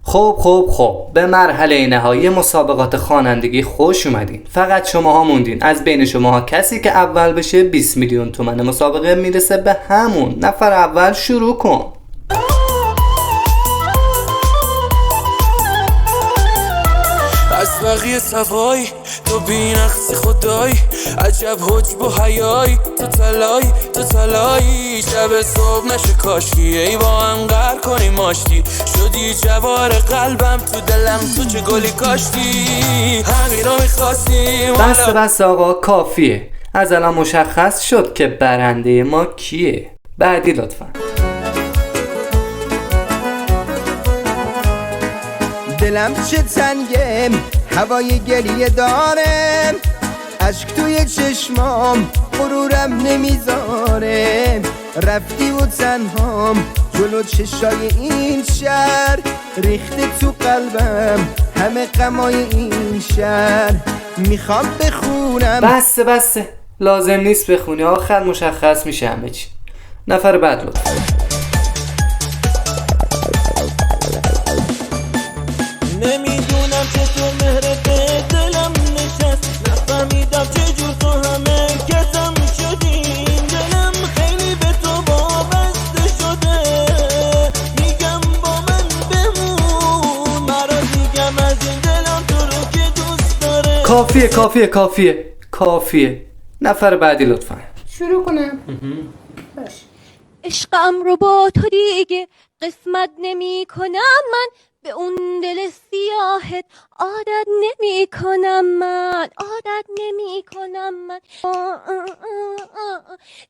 خب به مرحله نهایی مسابقات خوانندگی خوش اومدین. فقط شماها موندین. از بین شماها کسی که اول بشه 20 میلیون تومان مسابقه میرسه به همون. نفر اول شروع کن. از بقیه صفایی تو بینقصی خدایی، عجب حجب و حیایی، تو تلایی شب صبح نشه کاشکی، ای با هم قهر کنیم آشتی، شدی جوار قلبم تو دلم، تو چه گلی کاشتی، همین رو میخواستیم. بس آقا کافیه. از الان مشخص شد که برنده ما کیه. بعدی لطفا. دلم چه تنگه، هوای گریه دارم، اشک توی چشمام غرورم نمیذاره، رفتی و تنهام جلو چشای این شهر، ریخته تو قلبم همه غمای این شهر، میخوام بخونم. بس لازم نیست بخونی، آخر مشخص میشه همه چی. نفر بعد لطفا. نمیدونم چطور مهرت به دلم نشست، نفهمیدم چجور تو همه کسم شدیم، دلم خیلی به تو وابسته شده، میگم با من بمون، مرا میگم از این دلم تو رو که دوست داره. کافیه. نفر بعدی لطفا. شروع کنم. باش. عشقم رو با تو دیگه قسمت نمی کنم، من به اون دل سیاهت عادت نمی کنم، من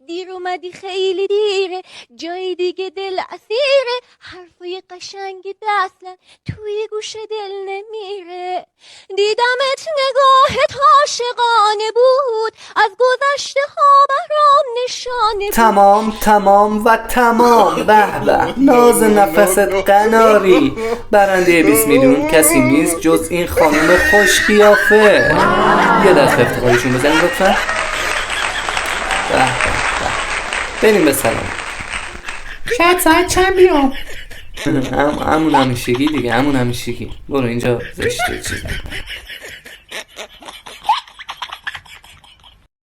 دیر اومدی خیلی دیره، جای دیگه دل اسیره، حرفای قشنگ اصلا توی گوش دل نمیره، دیدمت نگاهت عاشقانه بود، از گذشته ها برام نشانه بود. تمام. به ناز نفست قناری. برنده 20 میلیون کسی نیست جز این خانم خوش قیافه. یه دست به افتخارشون بزنیم لطفا. بریم به سلام. شاید ساعت چند بیام؟ همون همیشگی دیگه، برو اینجا زشته چیز.